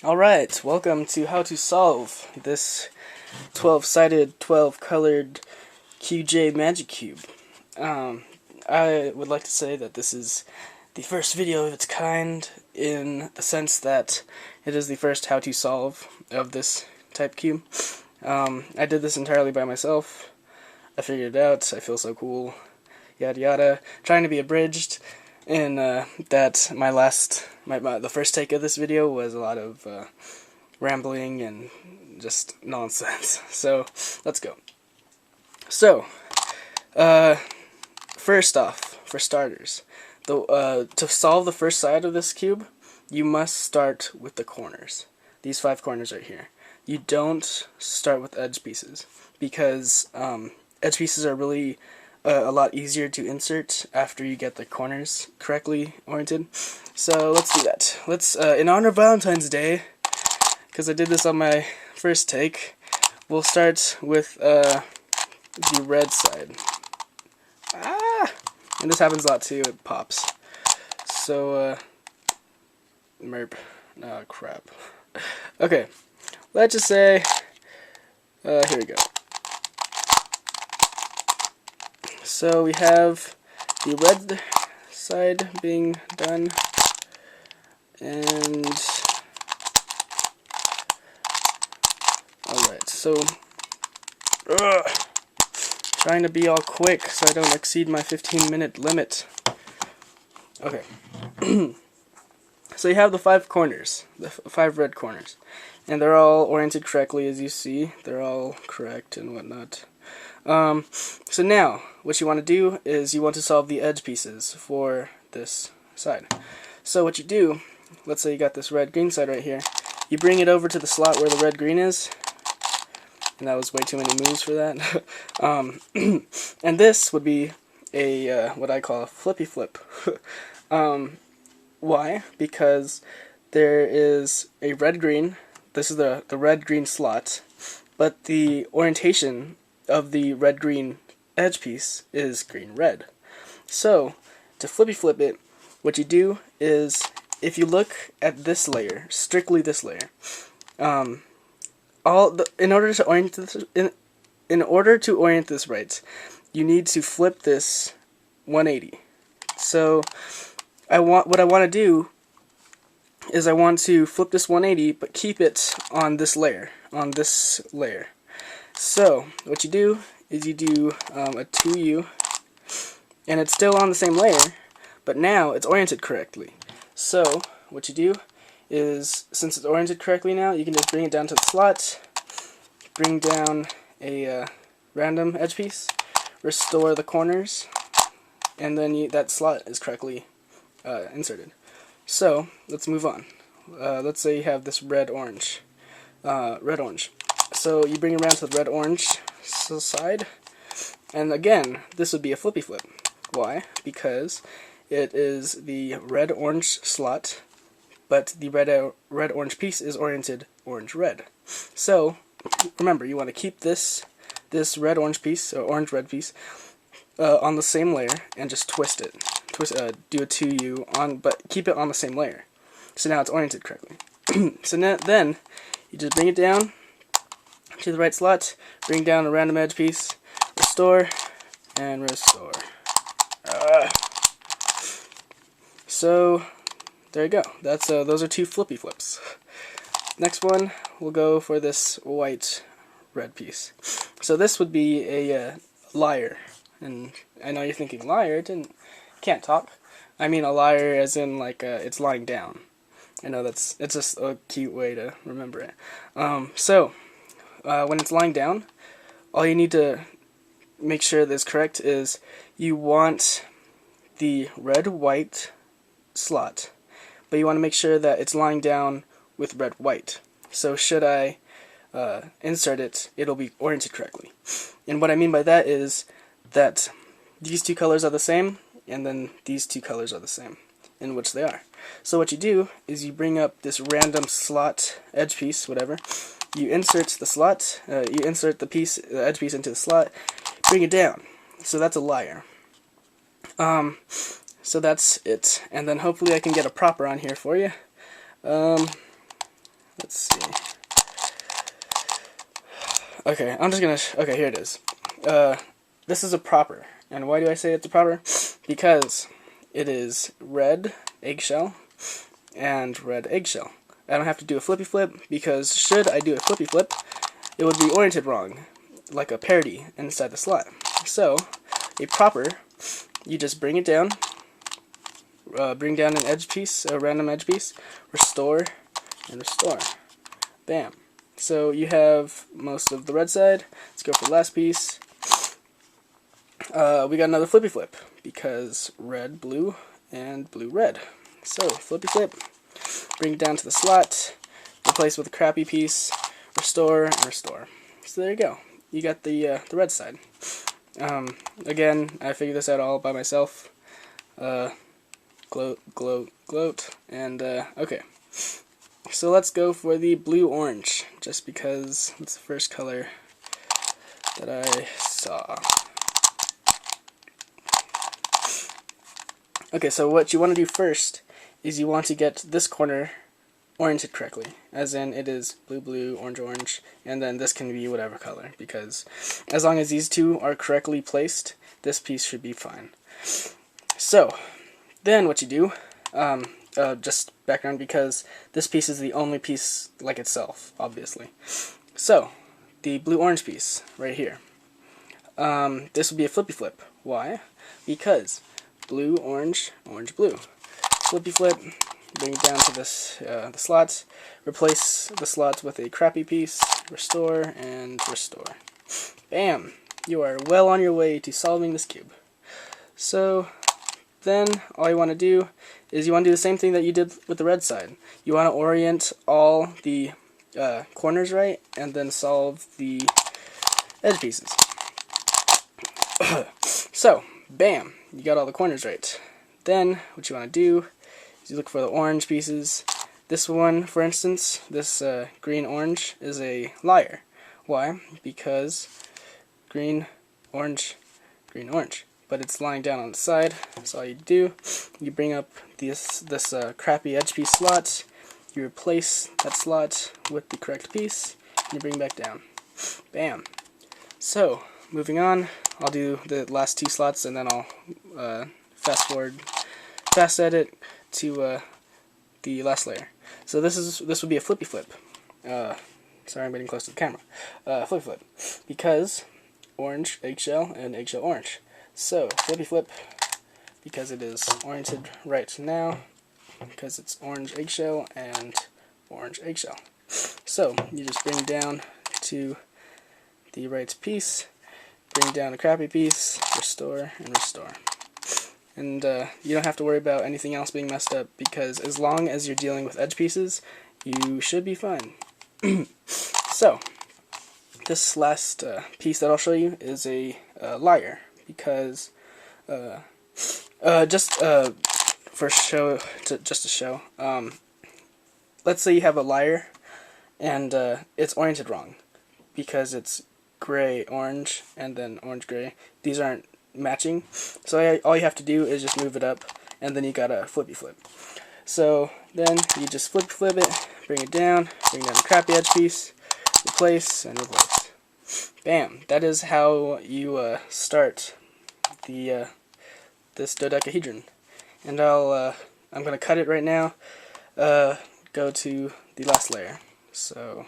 Alright, welcome to how to solve this 12-sided, 12-colored QJ Magic Cube. I would like to say that this is the first video of its kind in the sense that it is the first how to solve of this type cube. I did this entirely by myself. I figured it out, I feel so cool, yada yada. Trying to be abridged in that the first take of this video was a lot of rambling and just nonsense. So, let's go. So, first off, for starters, to solve the first side of this cube, you must start with the corners. These 5 corners right here. You don't start with edge pieces, because edge pieces are really a lot easier to insert after you get the corners correctly oriented. So let's do that. Let's, in honor of Valentine's Day, because I did this on my first take, we'll start with the red side. And this happens a lot too, it pops. So, merp. Oh, crap. Okay, let's just say, here we go. So we have the red side being done, and alright, so trying to be all quick so I don't exceed my 15-minute limit. Okay. So you have the 5 corners, the 5 red corners, and they're all oriented correctly, as you see. They're all correct and whatnot. So now, what you want to do is you want to solve the edge pieces for this side. So what you do, let's say you got this red-green side right here, you bring it over to the slot where the red-green is, and that was way too many moves for that. And this would be a, what I call a flippy flip. Why? Because there is a red-green, this is the red-green slot, but the orientation of the red-green edge piece is green-red. So, to flippy flip it, what you do is, if you look at this layer, strictly this layer, in order to orient this right, you need to flip this 180. So, what I want to do is I want to flip this 180, but keep it on this layer, So, what you do is you do a 2U, and it's still on the same layer, but now it's oriented correctly. So, what you do is, since it's oriented correctly now, you can just bring it down to the slot, bring down a random edge piece, restore the corners, and then that slot is correctly inserted. So, let's move on. Let's say you have this red-orange. So you bring it around to the red-orange side, and again, this would be a flippy flip. Why? Because it is the red-orange slot, but the red-orange piece is oriented orange-red. So, remember, you want to keep this red-orange piece, or orange-red piece, on the same layer, and just twist it. Do a 2U, but keep it on the same layer. So now it's oriented correctly. So then, you just bring it down to the right slot, bring down a random edge piece, restore, and restore. So, there you go. That's those are 2 flippy flips. Next one, we'll go for this white-red piece. So this would be a lyre, and I know you're thinking, lyre? Can't talk. I mean a lyre as in like it's lying down. I know it's just a cute way to remember it. So when it's lying down, all you need to make sure that's correct is you want the red-white slot, but you want to make sure that it's lying down with red-white. So should I insert it, it'll be oriented correctly. And what I mean by that is that these 2 colors are the same, and then these 2 colors are the same, in which they are. So what you do is you bring up this random slot edge piece, whatever. You insert the slot, you insert the edge piece into the slot, bring it down. So that's a lyre. So that's it. And then hopefully I can get a proper on here for you. Okay, I'm just gonna, okay, here it is. This is a propper, and why do I say it's a propper? Because it is red eggshell and red eggshell. I don't have to do a flippy flip, because should I do a flippy flip, it would be oriented wrong, like a parity inside the slot. So, a propper, you just bring it down, bring down an edge piece, a random edge piece, restore, and restore. Bam. So you have most of the red side. Let's go for the last piece. We got another flippy flip, because red, blue, and blue, red. So, flippy flip, bring it down to the slot, replace with a crappy piece, restore, and restore. So there you go. You got the red side. Again, I figured this out all by myself. Gloat, gloat, gloat, and okay. So let's go for the blue-orange, just because it's the first color that I saw. Okay, so what you want to do first is you want to get this corner oriented correctly, as in it is blue, blue, orange, orange, and then this can be whatever color, because as long as these two are correctly placed, this piece should be fine. So, then what you do, just background, because this piece is the only piece like itself, obviously. So, the blue-orange piece, right here. This would be a flippy flip. Why? Because blue, orange, orange, blue. Flippy flip, bring it down to this the slot, replace the slot with a crappy piece, restore, and restore. Bam! You are well on your way to solving this cube. So, then all you want to do is you want to do the same thing that you did with the red side. You want to orient all the corners right, and then solve the edge pieces. So, bam! You got all the corners right. Then, what you want to do is you look for the orange pieces. This one, for instance, this green-orange is a liar. Why? Because green, orange, green, orange. But it's lying down on the side, so all you do, you bring up this crappy edge piece slot, you replace that slot with the correct piece, and you bring it back down. Bam! So, moving on, I'll do the last two slots, and then I'll fast edit to the last layer. So this would be a flippy flip. Sorry, I'm getting close to the camera. Flippy flip, because orange, eggshell, and eggshell, orange. So, flippy flip, because it is oriented right now, because it's orange eggshell and orange eggshell. So, you just bring down to the right piece, bring down a crappy piece, restore, and restore. And you don't have to worry about anything else being messed up, because as long as you're dealing with edge pieces, you should be fine. So, this last piece that I'll show you is a liar. Because just to show, let's say you have a liar and it's oriented wrong because it's gray orange and then orange gray. These aren't matching, so all you have to do is just move it up, and then you got a flippy flip. So then you just flip it, bring down the crappy edge piece, replace, and replace. Bam! That is how you start this dodecahedron. And I'm gonna cut it right now. Go to the last layer. So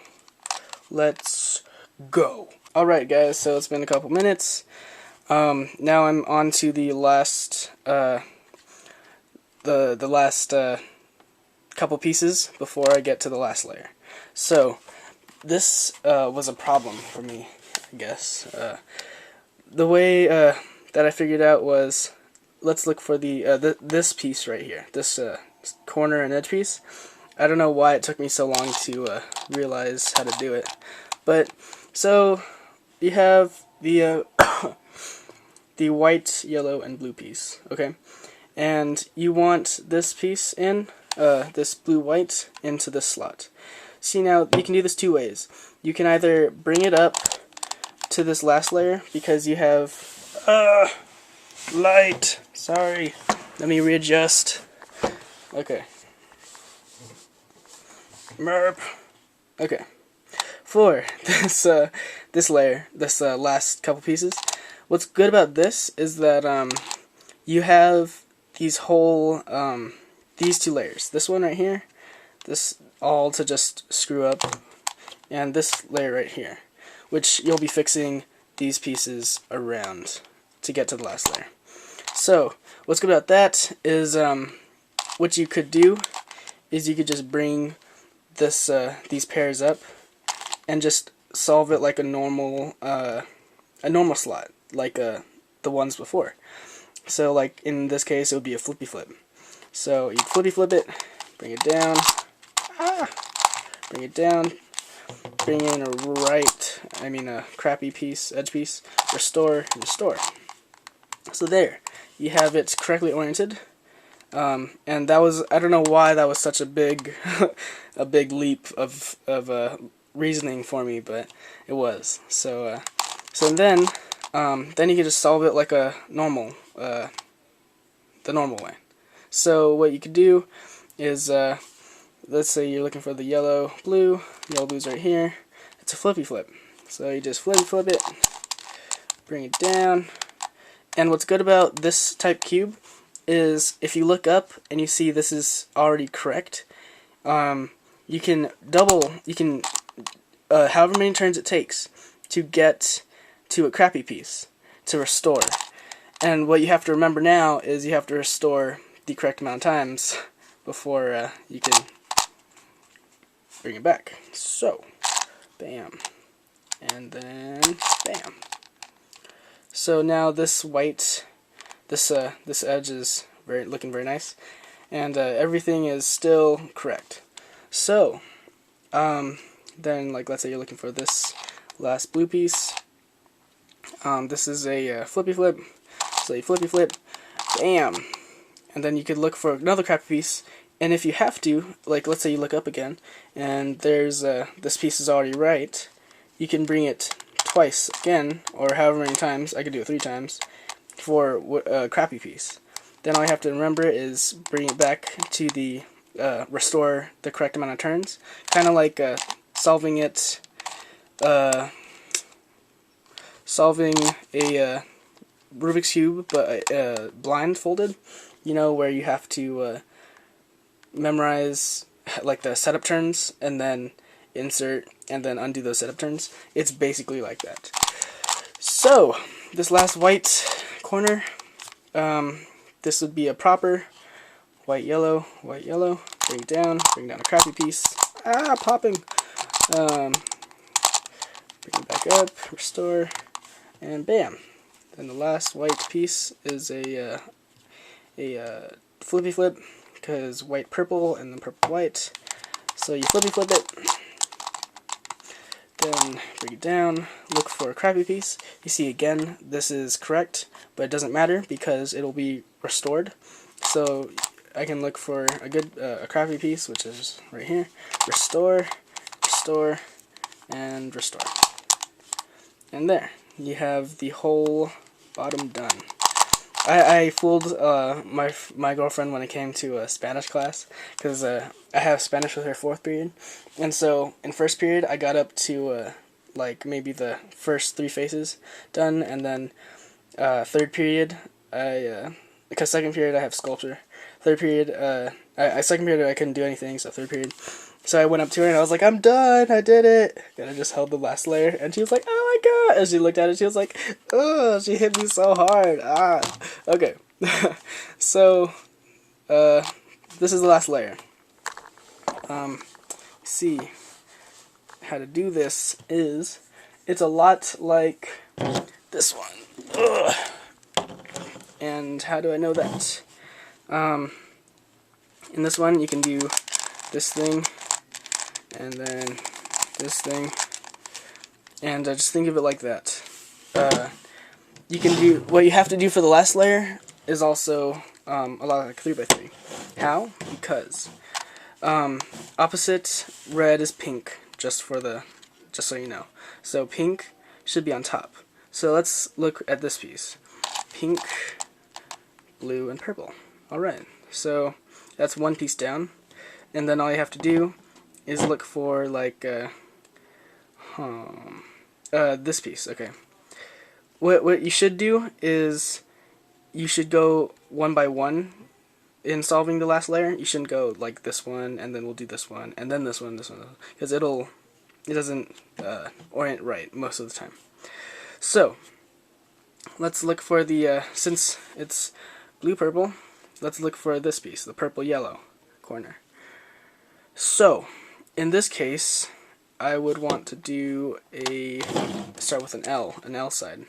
let's go. All right, guys. So it's been a couple minutes. Now I'm on to the last the last couple pieces before I get to the last layer. So this was a problem for me, I guess. The way that I figured out was, let's look for the this piece right here, this corner and edge piece. I don't know why it took me so long to realize how to do it, but so you have the the white, yellow, and blue piece, okay, and you want this piece in this blue-white into this slot. See, now you can do this two ways. You can either bring it up to this last layer, because you have light. Sorry, let me readjust. Okay. Merp. Okay. for this layer, this last couple pieces. What's good about this is that you have these whole these two layers. This one right here, this all to just screw up, and this layer right here, which you'll be fixing these pieces around to get to the last layer. So what's good about that is what you could do is you could just bring this these pairs up and just solve it like a normal slot, like the ones before. So like in this case it would be a flippy flip. So you flippy flip it, bring it down, bring it down, bring in a crappy piece, edge piece, restore, restore. So there, you have it correctly oriented. And that was, I don't know why that was such a big a big leap of reasoning for me, but it was. So then you can just solve it like a normal the normal way. So what you could do is let's say you're looking for the yellow blue's right here. It's a flippy flip. So you just flippy flip it, bring it down. And what's good about this type cube is if you look up and you see this is already correct, you can however many turns it takes to get to a crappy piece to restore. And what you have to remember now is you have to restore the correct amount of times before you can bring it back. So, bam, and then bam. So now this white, this edge is looking very nice, and everything is still correct. So then, like, let's say you're looking for this last blue piece. This is a flippy flip. So you flippy flip, bam, and then you could look for another crappy piece. And if you have to, like, let's say you look up again, and there's this piece is already right, you can bring it twice again, or however many times. I could do it 3 times for a crappy piece. Then all you have to remember is bring it back to the restore the correct amount of turns, kind of like solving a Rubik's Cube, but blindfolded. You know, where you have to memorize like the setup turns and then insert and then undo those setup turns. It's basically like that. So this last white corner, this would be a proper white yellow, bring down a crappy piece, popping, bring it back up, restore, and bam. Then the last white piece is a flippy flip, because white purple and then purple white. So you flippy flip it, then bring it down, look for a crappy piece. You see again, this is correct, but it doesn't matter because it'll be restored. So I can look for a crappy piece, which is right here. Restore, restore, and restore. And there, you have the whole bottom done. I fooled my girlfriend when it came to Spanish class, because I have Spanish with her 4th period, and so in 1st period I got up to like maybe the first 3 faces done, and then 3rd period because 2nd period I have sculpture. 3rd period 2nd period I couldn't do anything, so 3rd period. So I went up to her and I was like, I'm done, I did it. And I just held the last layer, and she was like, oh my god. And she looked at it, she was like, oh, she hit me so hard. Okay. So, this is the last layer. See, how to do this is, it's a lot like this one. Ugh. And how do I know that? In this one, you can do this thing, and then this thing, and just think of it like that. You can do, what you have to do for the last layer is also a lot like 3x3. How? Because opposite red is pink, just so you know. So pink should be on top. So let's look at this piece. Pink, blue, and purple. Alright, so that's one piece down. And then all you have to do is look for, like, This piece, okay. What you should do is you should go one by one in solving the last layer. You shouldn't go like this one, and then we'll do this one, and then this one, because it doesn't orient right most of the time. So let's look for the since it's blue purple, let's look for this piece, the purple yellow corner. So in this case, I would want to do start with an L side.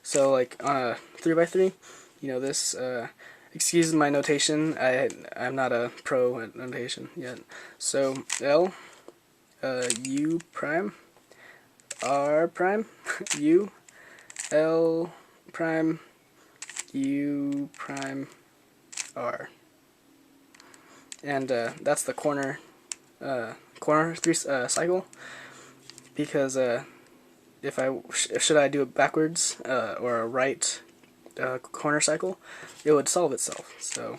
So like on a 3x3, you know this. Excuse my notation. I'm not a pro at notation yet. So L, U prime, R prime, U, L prime, U prime, R, and that's the corner cycle. Because should I do it backwards or a right corner cycle, it would solve itself. So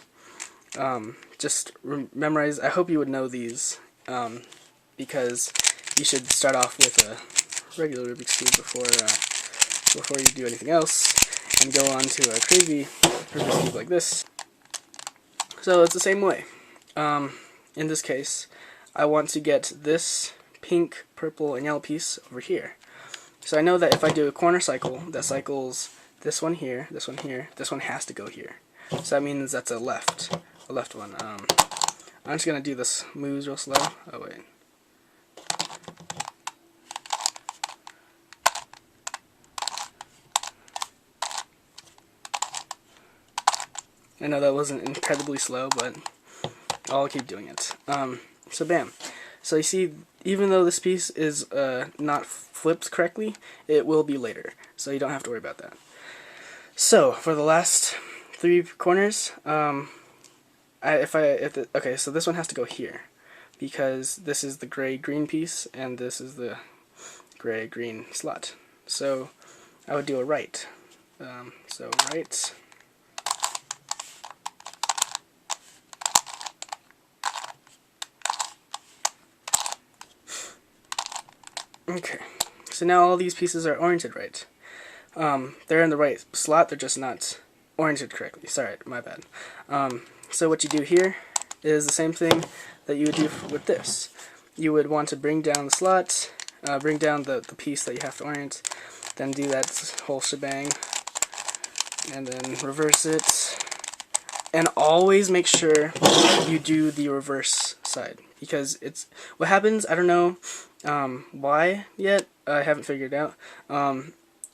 just memorize. I hope you would know these because you should start off with a regular Rubik's Cube before you do anything else and go on to a crazy Rubik's Cube like this. So it's the same way. In this case, I want to get this pink, purple, and yellow piece over here. So I know that if I do a corner cycle that cycles this one here, this one here, this one has to go here. So that means that's a left one. I'm just gonna do this moves real slow. Oh wait. I know that wasn't incredibly slow, but I'll keep doing it. So bam. So you see, even though this piece is not flipped correctly, it will be later. So you don't have to worry about that. So for the last 3 corners, okay, so this one has to go here because this is the gray-green piece and this is the gray-green slot. So I would do a right. So right. Okay, so now all these pieces are oriented right. They're in the right slot, they're just not oriented correctly. Sorry, my bad. So what you do here is the same thing that you would do with this. You would want to bring down the slot, bring down the piece that you have to orient, then do that whole shebang, and then reverse it. And always make sure you do the reverse side, because it's what happens. I don't know why yet. I haven't figured it out.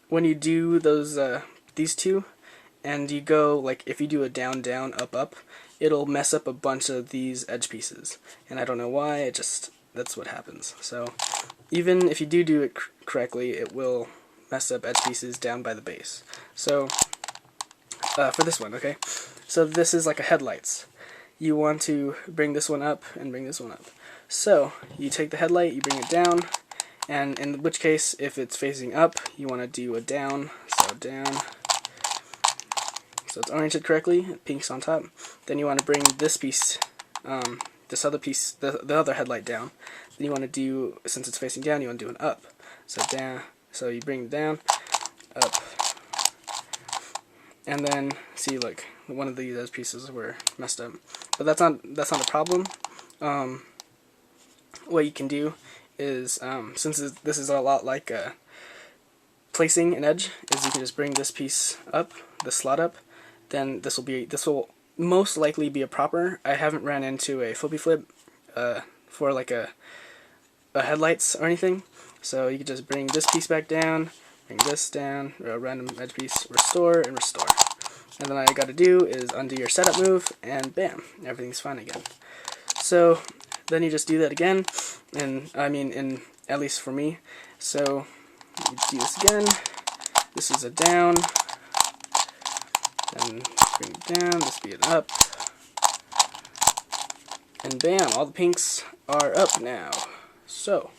When you do those these two, and you go like if you do a down down up up, it'll mess up a bunch of these edge pieces, and I don't know why. That's what happens. So even if you do it correctly, it will mess up edge pieces down by the base. So for this one, okay. So this is like a headlights. You want to bring this one up and bring this one up. So you take the headlight, you bring it down, and in which case, if it's facing up, you want to do a down, so down. So it's oriented correctly, pink's on top. Then you want to bring this piece, this other piece, the other headlight down. Then you want to do, since it's facing down, you want to do an up. So down, so you bring it down, up. And then see, like one of these edge pieces were messed up, but that's not a problem. What you can do is, since this is a lot like placing an edge, is you can just bring this piece up, the slot up. Then this will most likely be a proper. I haven't ran into a flippy flip for like a headlights or anything, so you can just bring this piece back down. Bring this down, a random edge piece, restore, and restore. And then all you gotta do is undo your setup move, and bam, everything's fine again. So then you just do that again, and I mean, at least for me. So you do this again. This is a down, then bring it down. This be an up, and bam, all the pinks are up now. So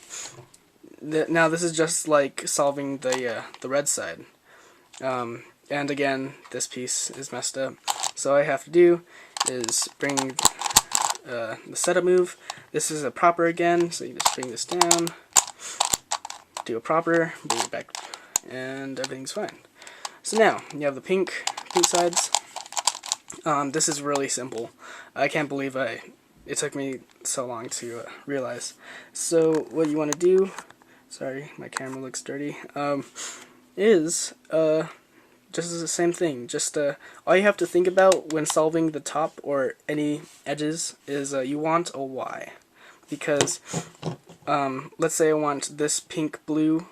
now this is just like solving the red side, and again this piece is messed up, so all I have to do is bring the setup move. This is a proper again, so you just bring this down, do a proper, bring it back, and everything's fine. So now, you have the pink sides. This is really simple. I can't believe it took me so long to realize. So what you want to do, sorry, my camera looks dirty, is just the same thing. Just all you have to think about when solving the top or any edges is you want a Y. Because let's say I want this pink blue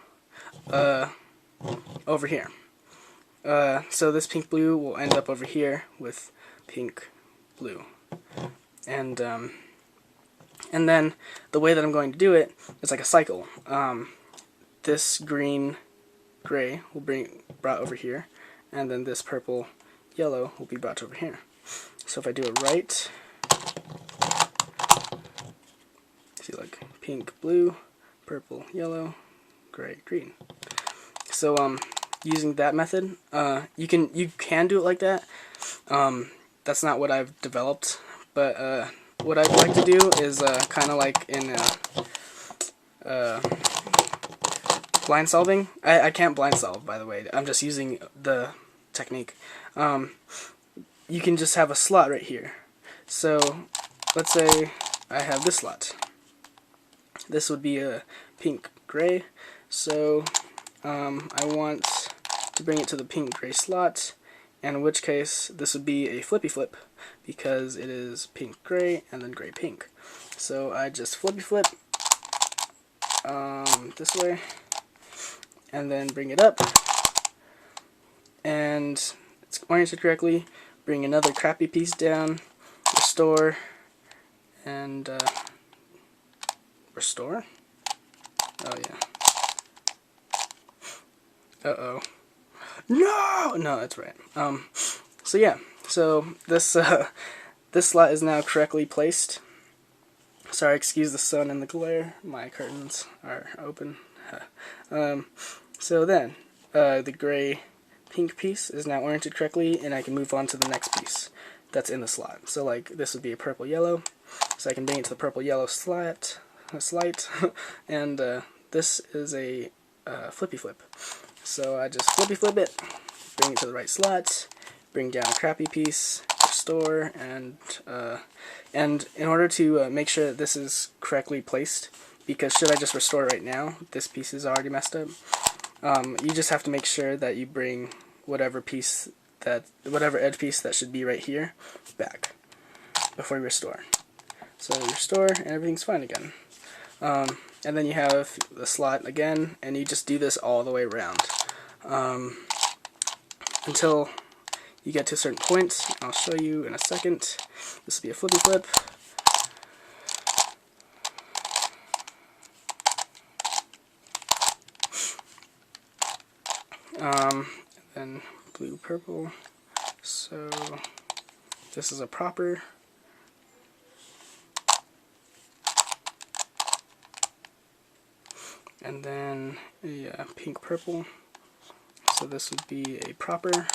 over here. So this pink blue will end up over here with pink blue. And then the way that I'm going to do it is like a cycle. This green gray will be brought over here, and then this purple yellow will be brought over here. So if I do it right, see, like pink, blue, purple, yellow, gray, green. So using that method, you can do it like that. That's not what I've developed, but what I'd like to do is kind of like in blind solving. I can't blind solve, by the way. I'm just using the technique. You can just have a slot right here. So let's say I have this slot. This would be a pink gray. So I want to bring it to the pink gray slot, and in which case this would be a flippy flip because it is pink gray and then gray pink. So I just flippy flip this way and then bring it up, and it's oriented correctly. Bring another crappy piece down, restore, and restore. Oh yeah. Uh-oh. No, that's right. So yeah, so this this slot is now correctly placed. Sorry, excuse the sun and the glare. My curtains are open. So then, the gray pink piece is now oriented correctly, and I can move on to the next piece that's in the slot. So like this would be a purple yellow, so I can bring it to the purple yellow slot, and this is a flippy flip. So I just flippy flip it, bring it to the right slot, bring down a crappy piece, restore, and in order to make sure that this is correctly placed, because should I just restore right now, this piece is already messed up. You just have to make sure that you bring whatever edge piece that should be right here back before you restore. So you restore and everything's fine again. And then you have the slot again, and you just do this all the way around until you get to a certain point. I'll show you in a second. This will be a flippy flip. Then blue, purple. So this is a proper. And then a pink, purple. So this would be a proper.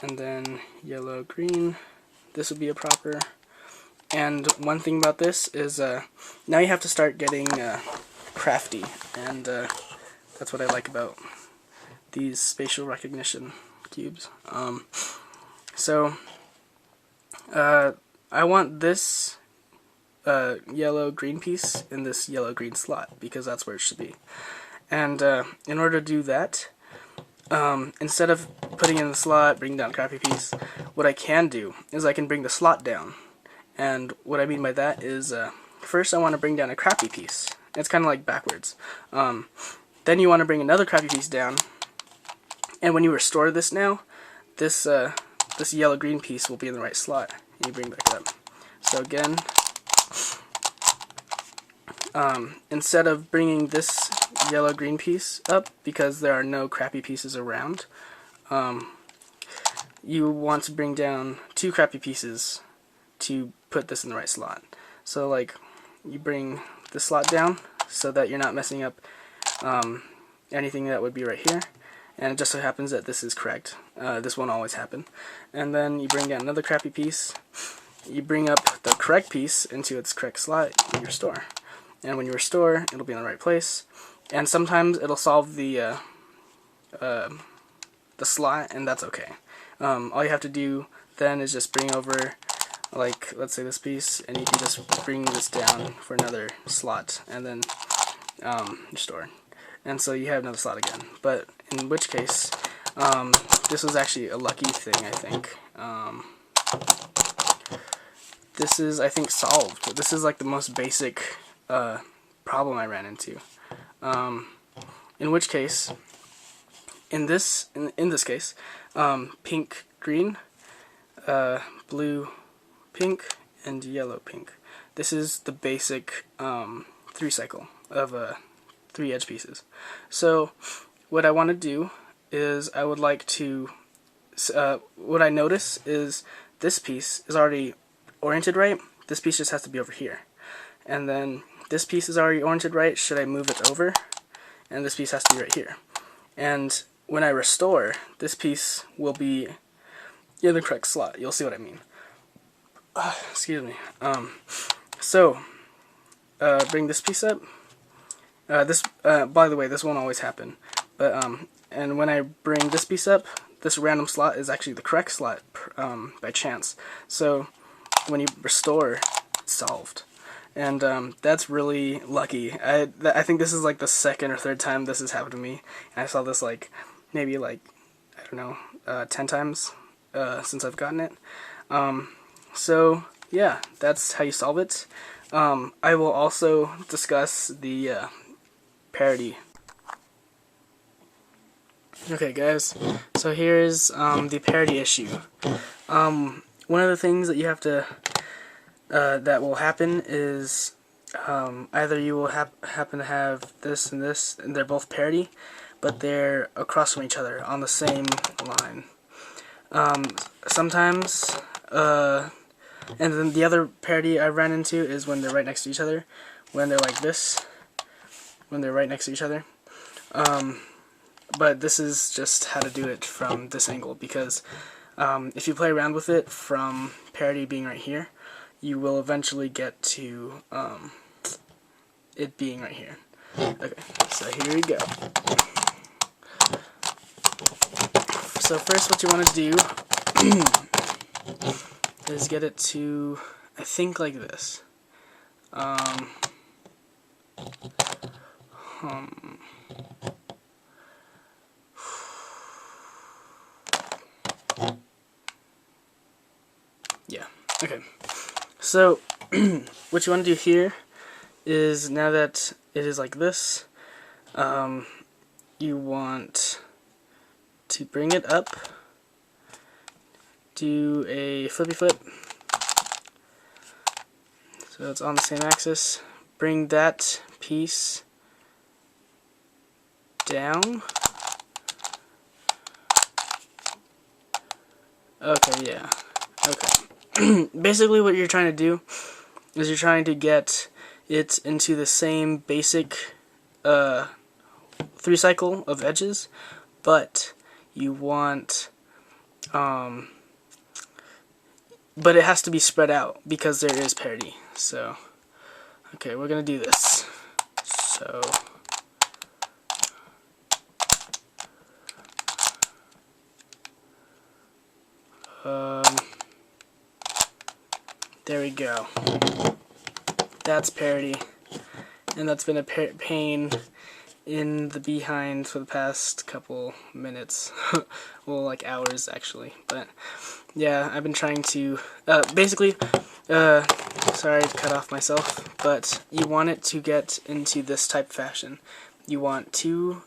And then yellow, green. This would be a proper. And one thing about this is now you have to start getting crafty, and that's what I like about these spatial recognition cubes. So I want this yellow-green piece in this yellow-green slot because that's where it should be. And in order to do that, instead of putting it in the slot, bring down a crappy piece, what I can do is I can bring the slot down. And what I mean by that is first I want to bring down a crappy piece. It's kind of like backwards. Then you want to bring another crappy piece down, and when you restore this now, this this yellow-green piece will be in the right slot, and you bring it back up. So again, instead of bringing this yellow-green piece up, because there are no crappy pieces around, you want to bring down two crappy pieces to put this in the right slot. So like, you bring the slot down so that you're not messing up anything that would be right here, and it just so happens that this is correct. This won't always happen. And then you bring down another crappy piece, you bring up the correct piece into its correct slot and you restore. And when you restore, it'll be in the right place. And sometimes it'll solve the slot, and that's okay. All you have to do then is just bring over, like, let's say this piece, and you can just bring this down for another slot, and then restore. And so you have another slot again. But in which case, this was actually a lucky thing, I think. This is, I think, solved. This is like the most basic problem I ran into. In which case, in this case, pink, green, blue, pink, and yellow, pink. This is the basic 3-cycle of 3 edge pieces. So what I want to do is I would like to, what I notice is this piece is already oriented right. This piece just has to be over here. And then this piece is already oriented right. Should I move it over? And this piece has to be right here. And when I restore, this piece will be in the correct slot. You'll see what I mean. Excuse me. Bring this piece up. By the way, this won't always happen. But and when I bring this piece up, this random slot is actually the correct slot by chance. So when you restore, it's solved. And that's really lucky. I think this is like the second or third time this has happened to me. And I saw this like maybe like, I don't know, 10 times since I've gotten it. So yeah, that's how you solve it. I will also discuss the parity. Okay guys, so here's the parity issue. One of the things that you have to that will happen is either you will happen to have this, and they're both parity, but they're across from each other on the same line. Sometimes, and then the other parity I ran into is when they're right next to each other, when they're like this, when they're right next to each other. But this is just how to do it from this angle, because if you play around with it from parity being right here, you will eventually get to it being right here. Okay, so here we go. So first what you want to do is get it to, I think, like this. Yeah, okay. So, what you want to do here is, now that it is like this, you want to bring it up, do a flippy flip, so it's on the same axis, bring that piece down. Okay, yeah, okay. Basically what you're trying to do is you're trying to get it into the same basic 3-cycle of edges, but you want but it has to be spread out because there is parity. So okay, we're gonna do this. So there we go. That's parity, and that's been a pain in the behind for the past couple minutes. Well, like hours actually. But yeah, I've been trying to basically sorry to cut off myself, but you want it to get into this type fashion. You want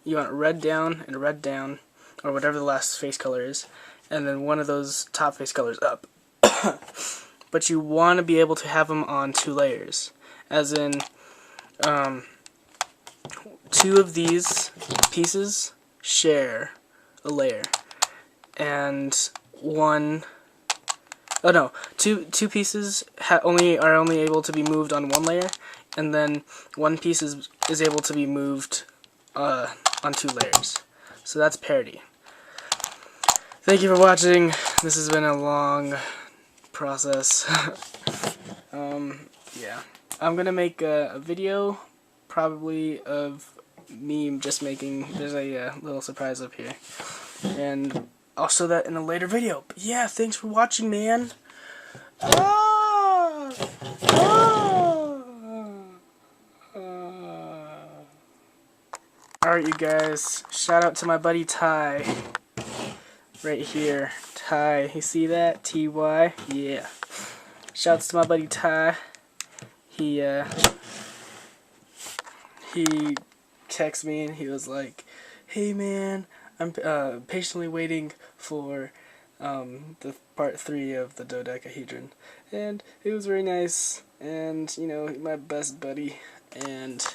red down and red down, or whatever the last face color is, and then one of those top face colors up. But you want to be able to have them on 2 layers, as in 2 of these pieces share a layer, and two pieces are only able to be moved on 1 layer, and then 1 piece is able to be moved on 2 layers. So that's parity. Thank you for watching. This has been a long process. Yeah. I'm gonna make a video, probably, of me just making, there's a little surprise up here. And I'll show that in a later video. But yeah, thanks for watching, man. Ah! Ah! Alright, you guys, shout out to my buddy Ty. Right here. Ty. You see that? T-Y? Yeah. Shouts to my buddy Ty. He texted me and he was like, "Hey man, I'm patiently waiting for the part 3 of the dodecahedron." And it was very nice, and you know, my best buddy, and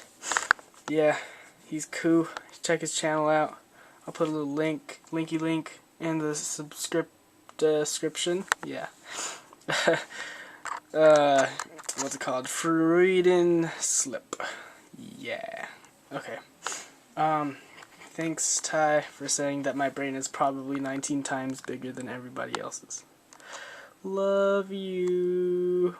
yeah, he's cool. Check his channel out. I'll put a little linky link in the description. Yeah. What's it called? Freudian slip. Yeah. Okay. Thanks, Ty, for saying that my brain is probably 19 times bigger than everybody else's. Love you.